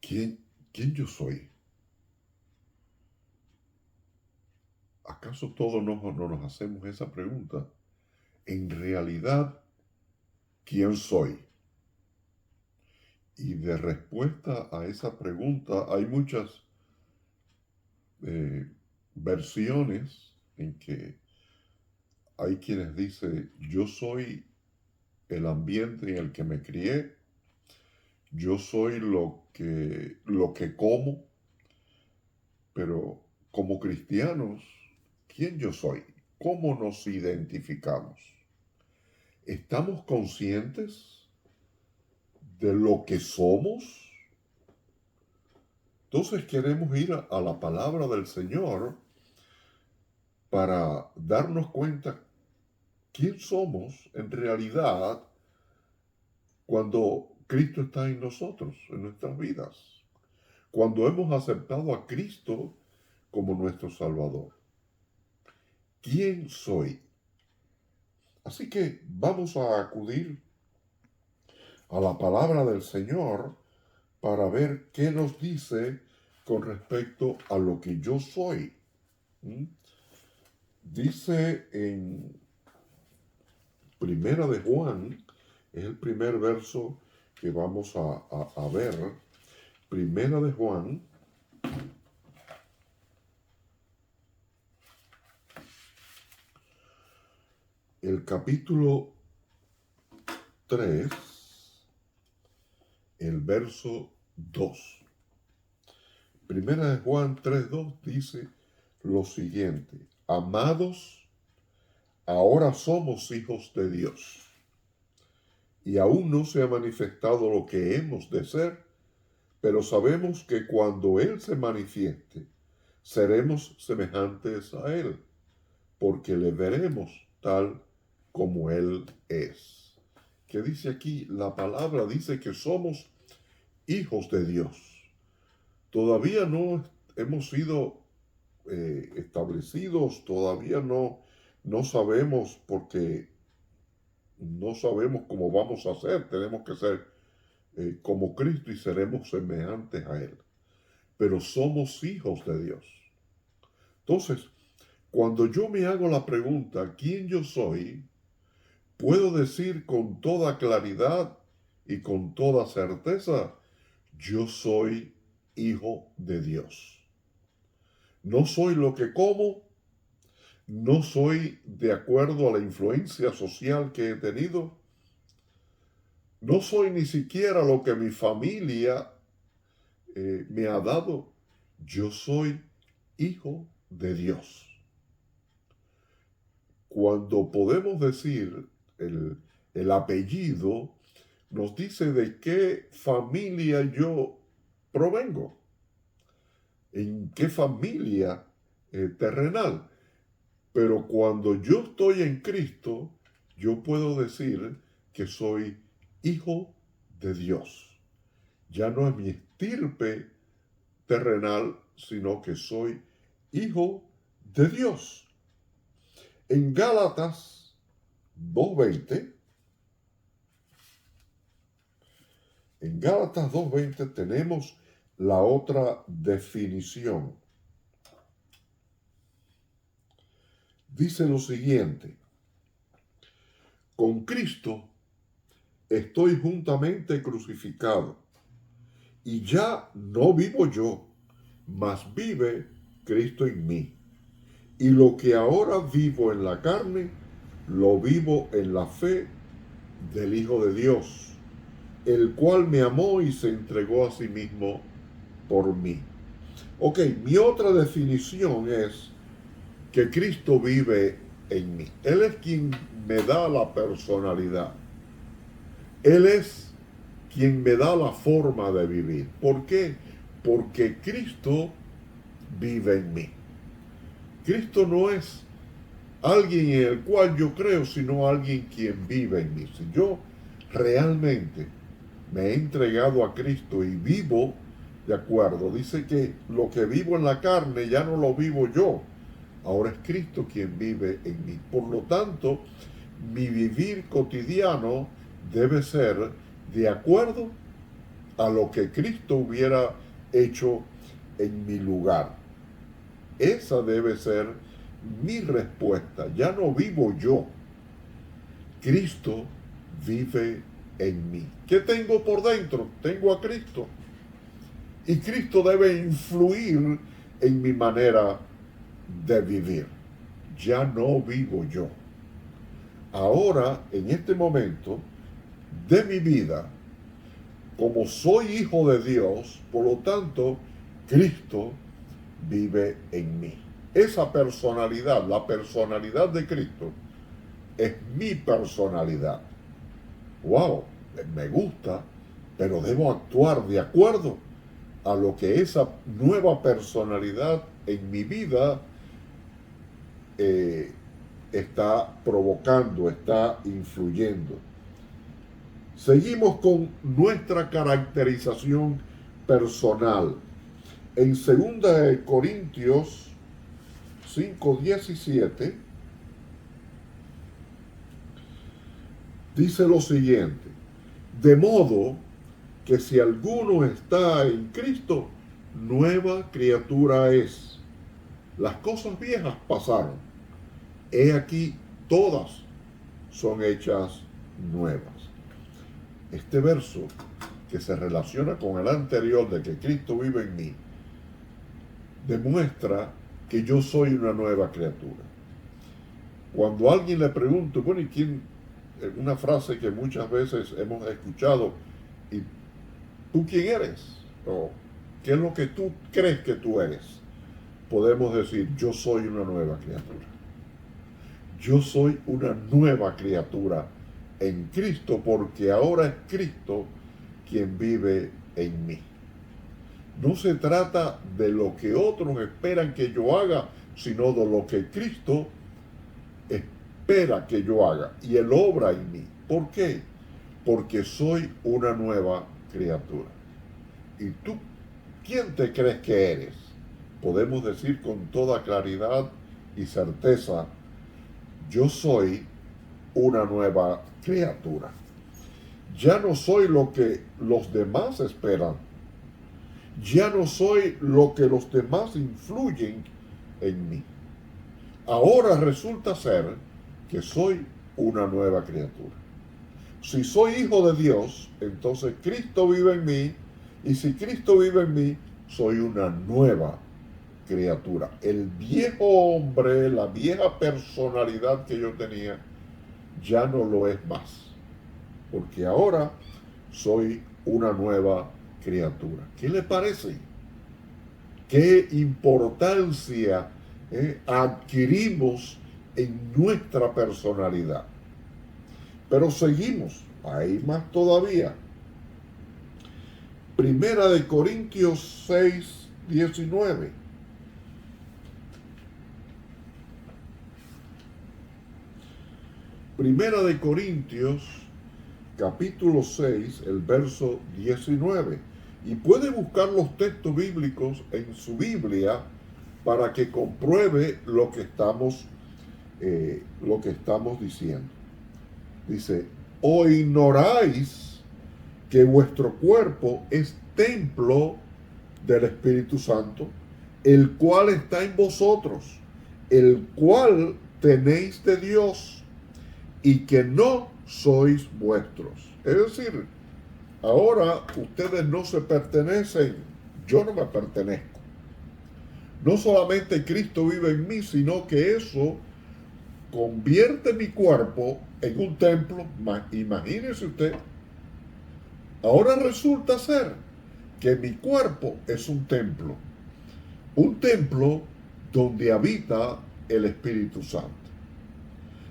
¿Quién yo soy? ¿Acaso todos no nos hacemos esa pregunta? En realidad, ¿quién soy? Y de respuesta a esa pregunta hay muchas eh, versiones en que hay quienes dicen, yo soy el ambiente en el que me crié, yo soy lo que como, pero como cristianos, ¿quién yo soy? ¿Cómo nos identificamos? ¿Estamos conscientes de lo que somos? Entonces queremos ir a la palabra del Señor para darnos cuenta quién somos en realidad cuando Cristo está en nosotros, en nuestras vidas, cuando hemos aceptado a Cristo como nuestro Salvador. ¿Quién soy? Así que vamos a acudir a la palabra del Señor para ver qué nos dice con respecto a lo que yo soy. ¿Mm? Dice en Primera de Juan, es el primer verso que vamos a ver. Primera de Juan, el capítulo 3, el verso 2. Primera de Juan 3:2 dice lo siguiente: Amados, ahora somos hijos de Dios, y aún no se ha manifestado lo que hemos de ser, pero sabemos que cuando Él se manifieste, seremos semejantes a Él, porque le veremos tal como Él es. ¿Qué dice aquí? La palabra dice que somos hijos de Dios. Todavía no hemos sido establecidos, todavía no sabemos porque no sabemos cómo vamos a ser. Tenemos que ser como Cristo y seremos semejantes a Él. Pero somos hijos de Dios. Entonces, cuando yo me hago la pregunta, ¿quién yo soy? Puedo decir con toda claridad y con toda certeza, yo soy hijo de Dios. No soy lo que como, no soy de acuerdo a la influencia social que he tenido, no soy ni siquiera lo que mi familia me ha dado. Yo soy hijo de Dios. Cuando podemos decir el apellido, nos dice de qué familia yo provengo, en qué familia terrenal. Pero cuando yo estoy en Cristo, yo puedo decir que soy hijo de Dios. Ya no es mi estirpe terrenal, sino que soy hijo de Dios. En Gálatas 2:20, tenemos la otra definición. Dice lo siguiente: con Cristo estoy juntamente crucificado, y ya no vivo yo, mas vive Cristo en mí. Y lo que ahora vivo en la carne, lo vivo en la fe del Hijo de Dios, el cual me amó y se entregó a sí mismo por mí. Ok, mi otra definición es que Cristo vive en mí. Él es quien me da la personalidad. Él es quien me da la forma de vivir. ¿Por qué? Porque Cristo vive en mí. Cristo no es alguien en el cual yo creo, sino alguien quien vive en mí. Si yo realmente me he entregado a Cristo y vivo de acuerdo, dice que lo que vivo en la carne ya no lo vivo yo, ahora es Cristo quien vive en mí. Por lo tanto, mi vivir cotidiano debe ser de acuerdo a lo que Cristo hubiera hecho en mi lugar. Esa debe ser mi respuesta. Ya no vivo yo. Cristo vive en mí. ¿Qué tengo por dentro? Tengo a Cristo. Y Cristo debe influir en mi manera de vivir. Ya no vivo yo. Ahora, en este momento de mi vida, como soy hijo de Dios, por lo tanto, Cristo vive en mí. Esa personalidad, la personalidad de Cristo, es mi personalidad. Wow, me gusta, pero debo actuar de acuerdo a lo que esa nueva personalidad en mi vida está provocando, está influyendo. Seguimos con nuestra caracterización personal. En 2 Corintios 5:17 dice lo siguiente: de modo que si alguno está en Cristo, nueva criatura es. Las cosas viejas pasaron. He aquí, todas son hechas nuevas. Este verso, que se relaciona con el anterior de que Cristo vive en mí, demuestra que yo soy una nueva criatura. Cuando alguien le pregunta, bueno, ¿y quién? Una frase que muchas veces hemos escuchado, ¿y tú quién eres? ¿O qué es lo que tú crees que tú eres? Podemos decir, yo soy una nueva criatura. Yo soy una nueva criatura en Cristo, porque ahora es Cristo quien vive en mí. No se trata de lo que otros esperan que yo haga, sino de lo que Cristo espera que yo haga. Y Él obra en mí. ¿Por qué? Porque soy una nueva criatura. ¿Y tú quién te crees que eres? Podemos decir con toda claridad y certeza, yo soy una nueva criatura. Ya no soy lo que los demás esperan. Ya no soy lo que los demás influyen en mí. Ahora resulta ser que soy una nueva criatura. Si soy hijo de Dios, entonces Cristo vive en mí, y si Cristo vive en mí, soy una nueva criatura. El viejo hombre, la vieja personalidad que yo tenía, ya no lo es más, porque ahora soy una nueva criatura. ¿Qué le parece? ¿Qué importancia adquirimos en nuestra personalidad? Pero seguimos, hay más todavía. 1 Corintios 6:19. Primera de Corintios, capítulo 6, el verso 19. Y puede buscar los textos bíblicos en su Biblia para que compruebe lo que estamos diciendo. Dice, ¿o ignoráis que vuestro cuerpo es templo del Espíritu Santo, el cual está en vosotros, el cual tenéis de Dios, y que no sois vuestros? Es decir, ahora ustedes no se pertenecen, yo no me pertenezco. No solamente Cristo vive en mí, sino que eso convierte mi cuerpo en un templo. Imagínese usted, ahora resulta ser que mi cuerpo es un templo donde habita el Espíritu Santo.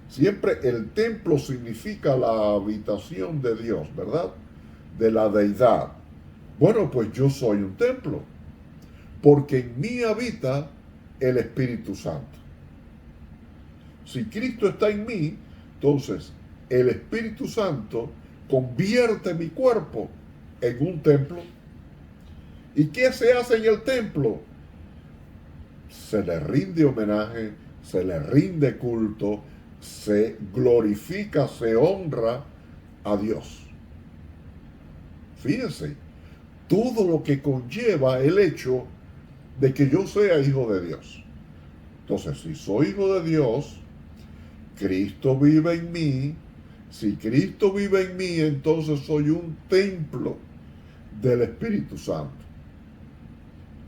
Siempre el templo significa la habitación de Dios, ¿verdad? De la deidad. Bueno, pues yo soy un templo, porque en mí habita el Espíritu Santo. Si Cristo está en mí, entonces el Espíritu Santo convierte mi cuerpo en un templo. ¿Y qué se hace en el templo? Se le rinde homenaje, se le rinde culto, se glorifica, se honra a Dios. Fíjense, todo lo que conlleva el hecho de que yo sea hijo de Dios. Entonces, si soy hijo de Dios, Cristo vive en mí. Si Cristo vive en mí, entonces soy un templo del Espíritu Santo.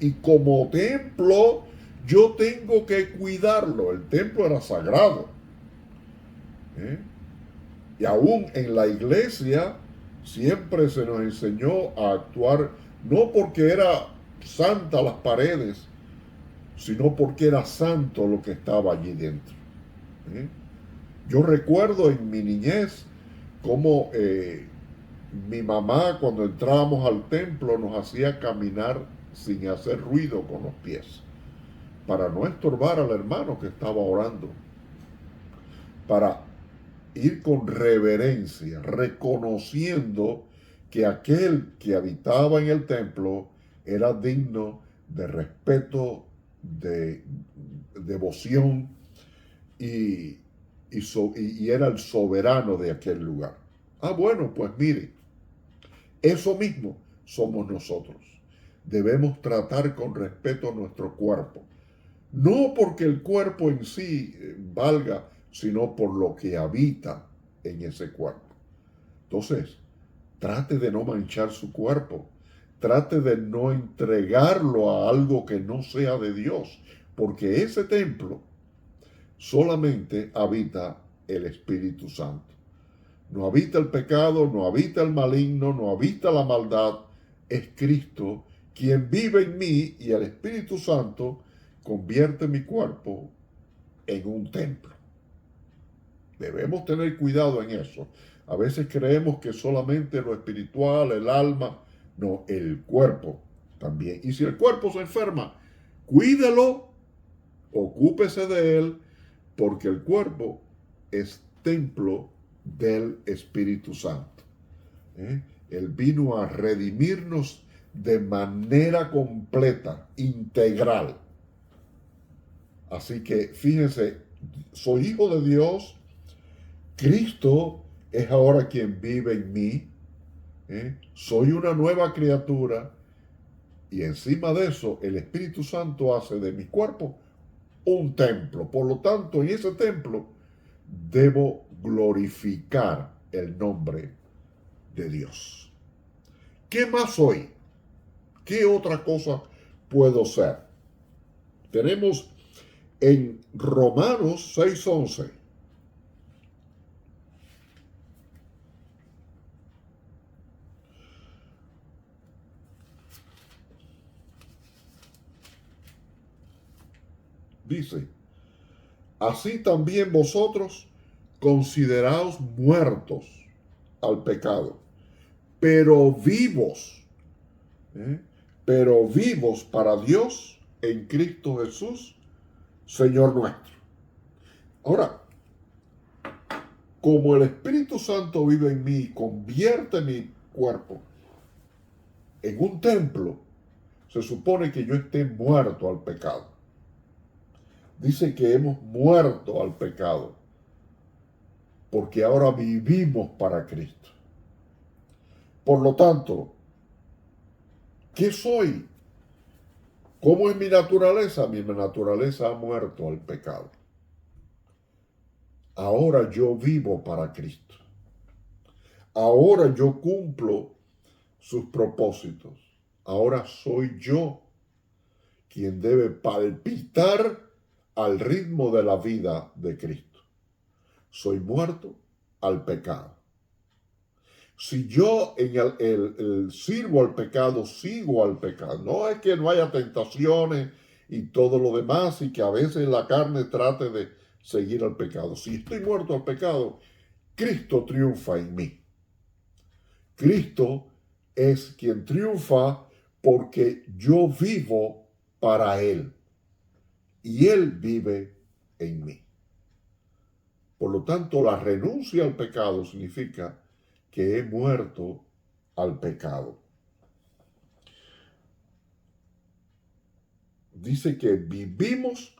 Y como templo, yo tengo que cuidarlo. El templo era sagrado. Y aún en la iglesia siempre se nos enseñó a actuar, no porque era santa las paredes, sino porque era santo lo que estaba allí dentro. Yo recuerdo en mi niñez cómo mi mamá, cuando entrábamos al templo, nos hacía caminar sin hacer ruido con los pies, para no estorbar al hermano que estaba orando, para ir con reverencia, reconociendo que aquel que habitaba en el templo era digno de respeto, de devoción y era el soberano de aquel lugar. Ah, bueno, pues mire, eso mismo somos nosotros. Debemos tratar con respeto a nuestro cuerpo. No porque el cuerpo en sí valga, sino por lo que habita en ese cuerpo. Entonces, trate de no manchar su cuerpo. Trate de no entregarlo a algo que no sea de Dios, porque ese templo solamente habita el Espíritu Santo. No habita el pecado, no habita el maligno, no habita la maldad. Es Cristo quien vive en mí y el Espíritu Santo convierte mi cuerpo en un templo. Debemos tener cuidado en eso. A veces creemos que solamente lo espiritual, el alma, no, el cuerpo también. Y si el cuerpo se enferma, cuídelo, ocúpese de él, porque el cuerpo es templo del Espíritu Santo. Él vino a redimirnos de manera completa, integral. Así que fíjense, soy hijo de Dios, Cristo es ahora quien vive en mí, soy una nueva criatura y encima de eso el Espíritu Santo hace de mi cuerpo un templo. Por lo tanto, en ese templo debo glorificar el nombre de Dios. ¿Qué más soy? ¿Qué otra cosa puedo ser? Tenemos en Romanos 6:11. Dice, así también vosotros consideraos muertos al pecado, pero vivos, pero vivos para Dios en Cristo Jesús, Señor nuestro. Ahora, como el Espíritu Santo vive en mí y convierte mi cuerpo en un templo, se supone que yo esté muerto al pecado. Dice que hemos muerto al pecado, porque ahora vivimos para Cristo. Por lo tanto, ¿qué soy? ¿Cómo es mi naturaleza? Mi naturaleza ha muerto al pecado. Ahora yo vivo para Cristo. Ahora yo cumplo sus propósitos. Ahora soy yo quien debe palpitar al ritmo de la vida de Cristo. Soy muerto al pecado. Si yo en el sirvo al pecado, sigo al pecado. No es que no haya tentaciones y todo lo demás y que a veces la carne trate de seguir al pecado. Si estoy muerto al pecado, Cristo triunfa en mí. Cristo es quien triunfa porque yo vivo para Él y Él vive en mí. Por lo tanto, la renuncia al pecado significa que he muerto al pecado. Dice que vivimos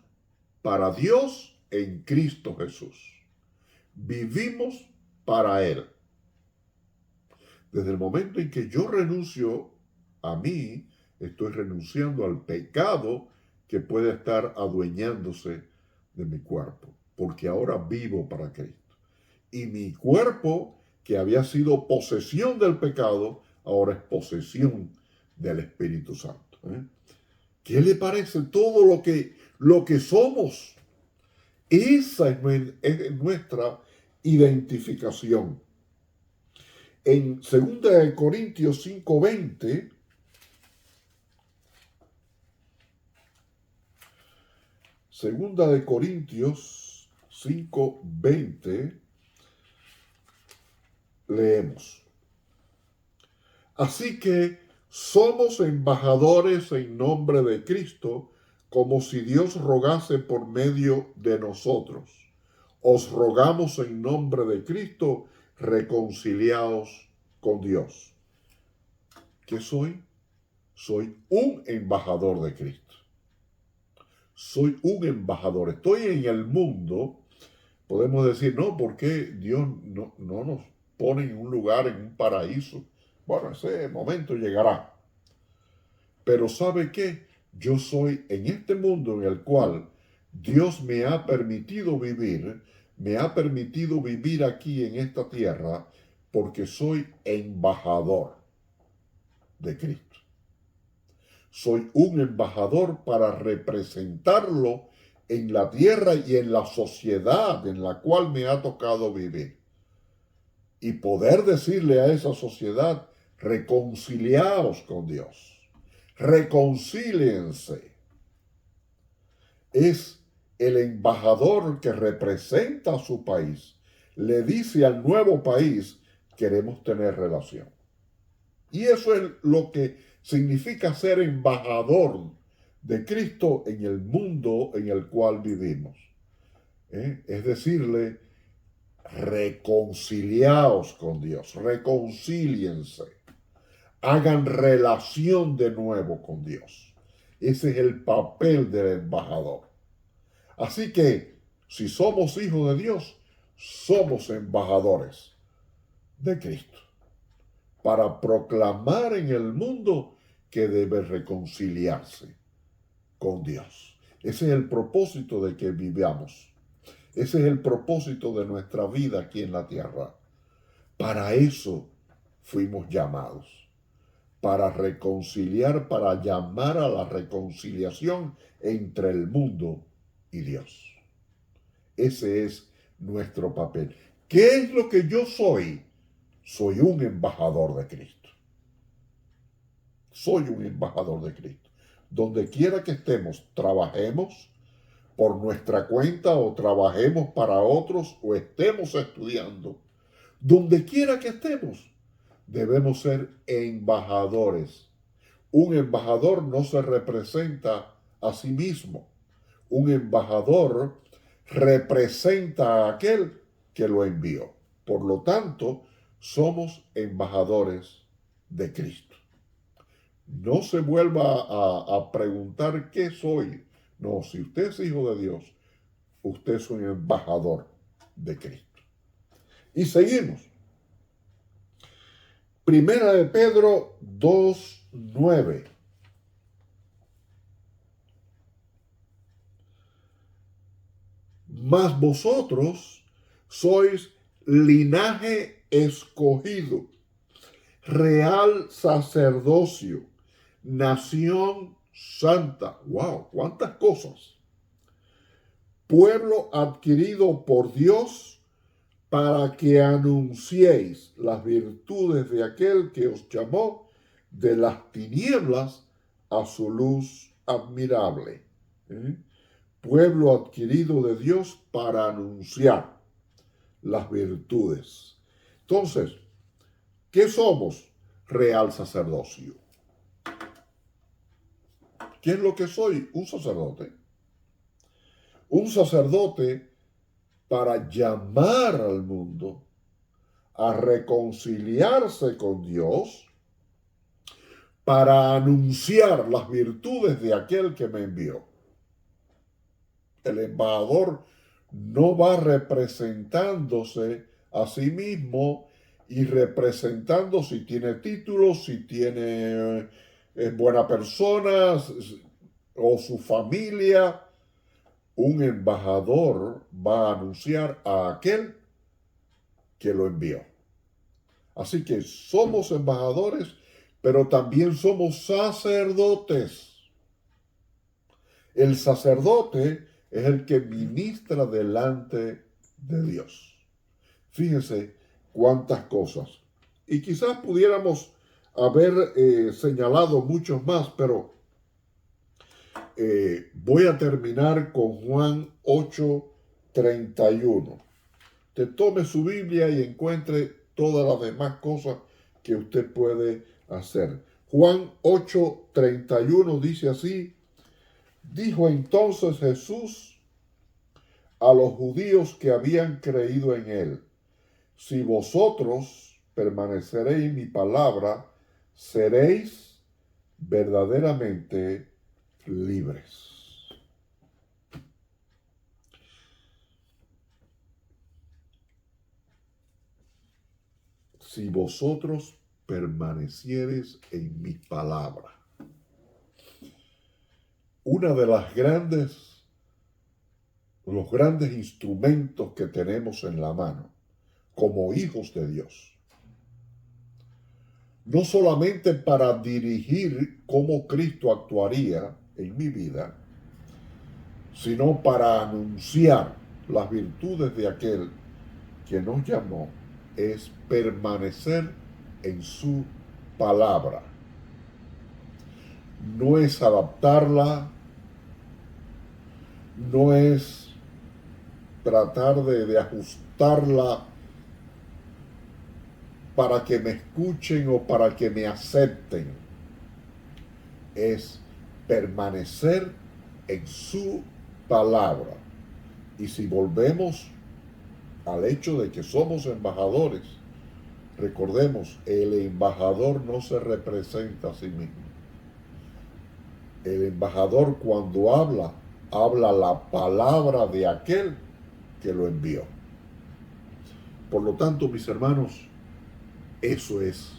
para Dios en Cristo Jesús. Vivimos para Él. Desde el momento en que yo renuncio a mí, estoy renunciando al pecado que puede estar adueñándose de mi cuerpo, porque ahora vivo para Cristo. Y mi cuerpo, que había sido posesión del pecado, ahora es posesión del Espíritu Santo. ¿Qué le parece todo lo que somos? Esa es nuestra identificación. En 2 Corintios 5:20, 2 Corintios 5:20, leemos: así que somos embajadores en nombre de Cristo, como si Dios rogase por medio de nosotros. Os rogamos en nombre de Cristo, reconciliaos con Dios. ¿Qué soy? Soy un embajador de Cristo. Soy un embajador. Estoy en el mundo. Podemos decir, no, ¿por qué Dios no nos pone en un lugar, en un paraíso? Bueno, ese momento llegará. Pero ¿sabe qué? Yo soy en este mundo en el cual Dios me ha permitido vivir aquí en esta tierra, porque soy embajador de Cristo. Soy un embajador para representarlo en la tierra y en la sociedad en la cual me ha tocado vivir. Y poder decirle a esa sociedad, reconciliaos con Dios. Reconcíliense. Es el embajador que representa a su país. Le dice al nuevo país, queremos tener relación. Y eso es lo que significa ser embajador de Cristo en el mundo en el cual vivimos. Es decirle, reconciliaos con Dios, reconcíliense, hagan relación de nuevo con Dios. Ese es el papel del embajador. Así que, si somos hijos de Dios, somos embajadores de Cristo, para proclamar en el mundo que debe reconciliarse con Dios. Ese es el propósito de que vivamos. Ese es el propósito de nuestra vida aquí en la tierra. Para eso fuimos llamados. Para reconciliar, para llamar a la reconciliación entre el mundo y Dios. Ese es nuestro papel. ¿Qué es lo que yo soy? Soy un embajador de Cristo. Soy un embajador de Cristo. Donde quiera que estemos, trabajemos por nuestra cuenta o trabajemos para otros o estemos estudiando. Donde quiera que estemos, debemos ser embajadores. Un embajador no se representa a sí mismo. Un embajador representa a aquel que lo envió. Por lo tanto, somos embajadores de Cristo. No se vuelva a preguntar qué soy. No, si usted es hijo de Dios, usted es un embajador de Cristo. Y seguimos. Primera de Pedro 2:9. Mas vosotros sois linaje escogido, real sacerdocio, nación santa. ¡Wow! ¿Cuántas cosas? Pueblo adquirido por Dios para que anunciéis las virtudes de aquel que os llamó de las tinieblas a su luz admirable. Pueblo adquirido de Dios para anunciar las virtudes. Entonces, ¿qué somos? Real sacerdocio. ¿Qué es lo que soy? Un sacerdote. Un sacerdote para llamar al mundo a reconciliarse con Dios, para anunciar las virtudes de aquel que me envió. El embajador no va representándose a sí mismo y representando si tiene títulos, si tiene es buena persona o su familia, un embajador va a anunciar a aquel que lo envió. Así que somos embajadores, pero también somos sacerdotes. El sacerdote es el que ministra delante de Dios. Fíjense cuántas cosas. Y quizás pudiéramos haber señalado muchos más, pero voy a terminar con Juan 8:31. Te tome su Biblia y encuentre todas las demás cosas que usted puede hacer. Juan 8:31 dice así: dijo entonces Jesús a los judíos que habían creído en él: si vosotros permaneceréis en mi palabra, seréis verdaderamente libres. Si vosotros permaneciereis en mi palabra. Una de los grandes instrumentos que tenemos en la mano como hijos de Dios, no solamente para dirigir cómo Cristo actuaría en mi vida, sino para anunciar las virtudes de aquel que nos llamó, es permanecer en su palabra. No es adaptarla, no es tratar de ajustarla para que me escuchen o para que me acepten. Es permanecer en su palabra. Y si volvemos al hecho de que somos embajadores, recordemos, el embajador no se representa a sí mismo. El embajador, cuando habla la palabra de aquel que lo envió. Por lo tanto, mis hermanos, eso es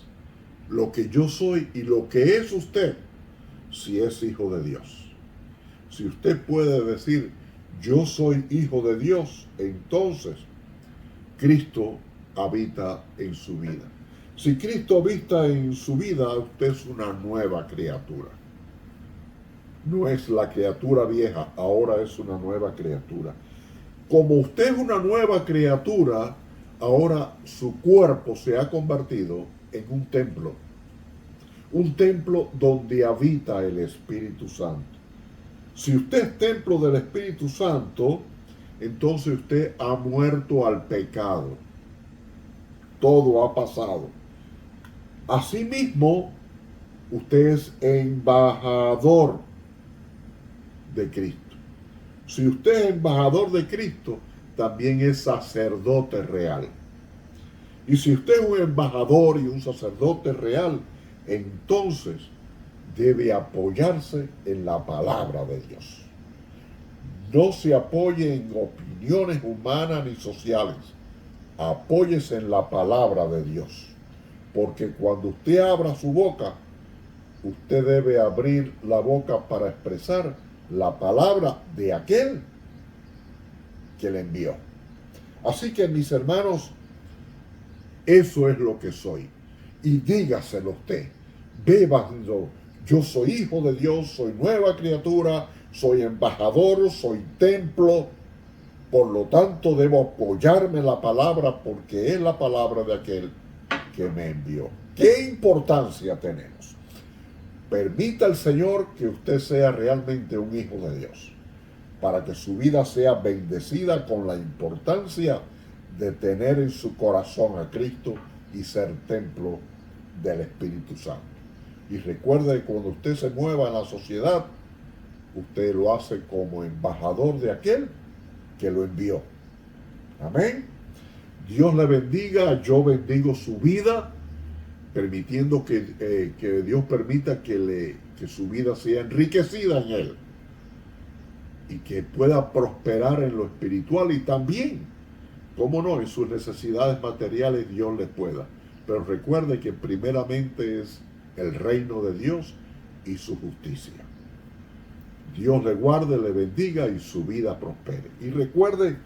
lo que yo soy y lo que es usted si es hijo de Dios. Si usted puede decir, yo soy hijo de Dios, entonces Cristo habita en su vida. Si Cristo habita en su vida, usted es una nueva criatura. No es la criatura vieja, ahora es una nueva criatura. Como usted es una nueva criatura, ahora su cuerpo se ha convertido en un templo donde habita el Espíritu Santo. Si usted es templo del Espíritu Santo, entonces usted ha muerto al pecado. Todo ha pasado. Asimismo, usted es embajador de Cristo. Si usted es embajador de Cristo, también es sacerdote real. Y si usted es un embajador y un sacerdote real, entonces debe apoyarse en la palabra de Dios. No se apoye en opiniones humanas ni sociales. Apóyese en la palabra de Dios. Porque cuando usted abra su boca, usted debe abrir la boca para expresar la palabra de aquel que le envió. Así que, mis hermanos, eso es lo que soy. Y dígaselo usted. Bébalo. Yo soy hijo de Dios, soy nueva criatura, soy embajador, soy templo. Por lo tanto, debo apoyarme en la palabra porque es la palabra de aquel que me envió. ¿Qué importancia tenemos? Permita al Señor que usted sea realmente un hijo de Dios, para que su vida sea bendecida con la importancia de tener en su corazón a Cristo y ser templo del Espíritu Santo. Y recuerde que cuando usted se mueva en la sociedad, usted lo hace como embajador de aquel que lo envió. Amén. Dios le bendiga, yo bendigo su vida, permitiendo que Dios permita que su vida sea enriquecida en Él y que pueda prosperar en lo espiritual y también, cómo no, en sus necesidades materiales Dios les pueda. Pero recuerde que primeramente es el reino de Dios y su justicia. Dios le guarde, le bendiga y su vida prospere. Y recuerde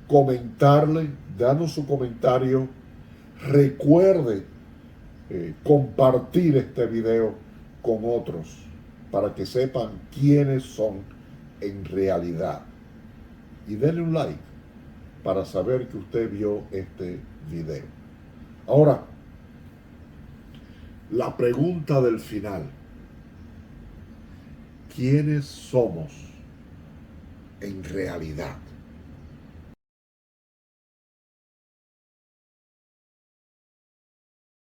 comentarle, darnos su comentario. Recuerde compartir este video con otros para que sepan quiénes son en realidad. Y denle un like para saber que usted vio este video. Ahora, la pregunta del final. ¿Quiénes somos en realidad?